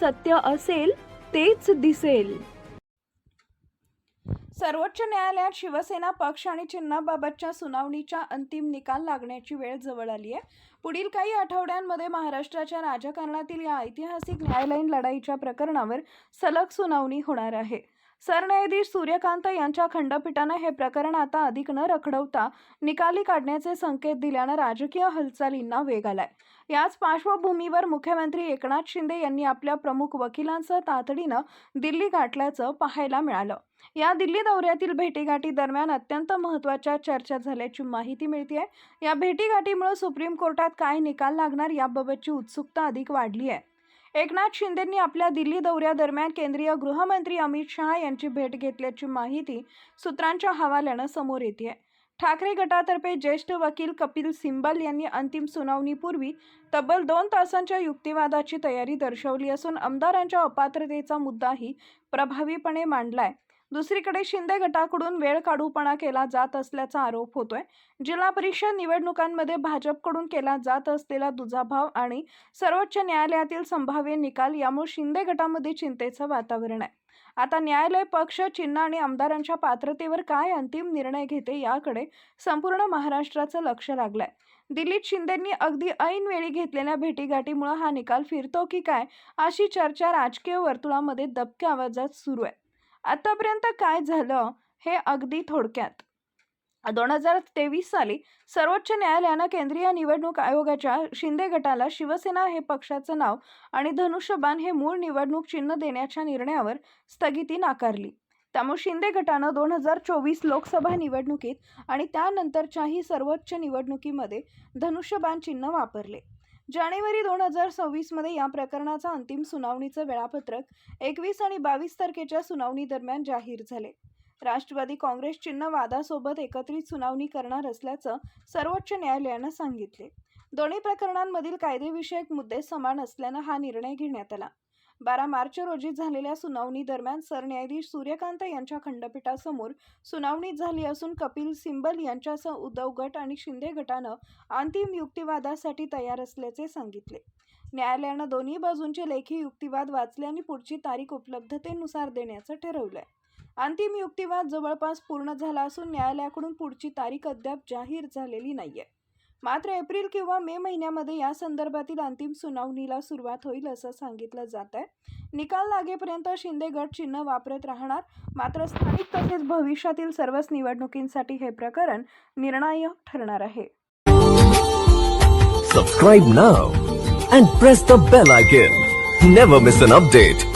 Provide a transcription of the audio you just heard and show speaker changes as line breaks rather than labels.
सत्य असेल तेच दिसेल. सर्वोच्च न्यायालयात शिवसेना पक्ष आणि चिन्हाबाबतच्या सुनावणीचा अंतिम निकाल लागण्याची वेळ जवळ आली आहे. पुढील काही आठवड्यांमध्ये महाराष्ट्राच्या राजकारणातील या ऐतिहासिक न्यायालयीन लढाईच्या प्रकरणावर सलग सुनावणी होणार आहे. सरन्यायाधीश सूर्यकांत यांच्या खंडपीठाने हे प्रकरण आता अधिक न रखडवता निकाली काढण्याचे संकेत दिल्यानं राजकीय हालचालींना वेग आलाय. याच पार्श्वभूमीवर मुख्यमंत्री एकनाथ शिंदे यांनी आपल्या प्रमुख वकिलांसह तातडीनं दिल्ली गाठल्याचं पाहायला मिळालं. या दिल्ली दौऱ्यातील भेटीगाठी दरम्यान अत्यंत महत्त्वाच्या चर्चा झाल्याची माहिती मिळते. या भेटीगाठीमुळे सुप्रीम कोर्टात काय निकाल लागणार याबाबतची उत्सुकता अधिक वाढली आहे. एकनाथ शिंदेंनी आपल्या दिल्ली दौऱ्यादरम्यान केंद्रीय गृहमंत्री अमित शहा यांची भेट घेतल्याची माहिती सूत्रांच्या हवाल्यानं समोर येते. ठाकरे गटातर्फे ज्येष्ठ वकील कपिल सिब्बल यांनी अंतिम सुनावणीपूर्वी तब्बल 2 तासांच्या युक्तिवादाची तयारी दर्शवली असून आमदारांच्या अपात्रतेचा मुद्दाही प्रभावीपणे मांडलाय. दुसरीकडे शिंदे गटाकडून वेळकाढूपणा केला जात असल्याचा आरोप होतोय. जिल्हा परिषद निवडणुकांमध्ये भाजपकडून केला जात असलेला दुजाभाव आणि सर्वोच्च न्यायालयातील संभाव्य निकाल यामुळे शिंदे गटामध्ये चिंतेचं वातावरण आहे. आता न्यायालय पक्ष, चिन्ह आणि आमदारांच्या पात्रतेवर काय अंतिम निर्णय घेते याकडे संपूर्ण महाराष्ट्राचं लक्ष लागलंय. दिल्लीत शिंदेंनी अगदी ऐन वेळी घेतलेल्या भेटीगाठीमुळे हा निकाल फिरतो की काय अशी चर्चा राजकीय वर्तुळामध्ये दबक्या आवाजात सुरू आहे. आतापर्यंत काय झालं हे अगदी थोडक्यात. 2023 साली सर्वोच्च न्यायालयानं केंद्रीय निवडणूक आयोगाच्या शिंदे गटाला शिवसेना हे पक्षाचं नाव आणि धनुष्यबाण हे मूळ निवडणूक चिन्ह देण्याच्या निर्णयावर स्थगिती नाकारली. त्यामुळे शिंदे गटानं 2024 लोकसभा निवडणुकीत आणि त्यानंतरच्याही सर्वोच्च निवडणुकीमध्ये धनुष्यबाण चिन्ह वापरले. जानेवारी 2026 मध्ये या प्रकरणाचा अंतिम सुनावणीचं वेळापत्रक 21 आणि 22 तारखेच्या सुनावणी दरम्यान जाहीर झाले. राष्ट्रवादी काँग्रेस चिन्ह वादासोबत एकत्रित सुनावणी करणार असल्याचं सर्वोच्च न्यायालयानं सांगितले. दोन्ही प्रकरणांमधील कायदेविषयक मुद्दे समान असल्यानं हा निर्णय घेण्यात आला. 12 मार्च रोजी झालेल्या सुनावणी दरम्यान सरन्यायाधीश सूर्यकांत यांच्या खंडपीठासमोर सुनावणी झाली असून कपिल सिब्बल यांच्यासह उद्धव गट आणि शिंदे गटानं अंतिम युक्तिवादासाठी तयार असल्याचे सांगितले. न्यायालयानं दोन्ही बाजूंचे लेखी युक्तिवाद वाचले आणि पुढची तारीख उपलब्धतेनुसार देण्याचं ठरवलंय. अंतिम युक्तिवाद जवळपास पूर्ण झाला असून न्यायालयाकडून पुढची तारीख अद्याप जाहीर झालेली नाहीये. मात्र एप्रिल किंवा मे महिन्यामध्ये या संदर्भातील अंतिम सुनावणीला सुरुवात होईल असं सांगितलं जात आहे. निकाल लागेपर्यंत शिंदे गट चिन्ह वापरत राहणार. मात्र स्थानिक तसेच भविष्यातील सर्वच निवडणुकींसाठी हे प्रकरण निर्णायक ठरणार आहे.
Subscribe now and press the bell icon. Never miss an update.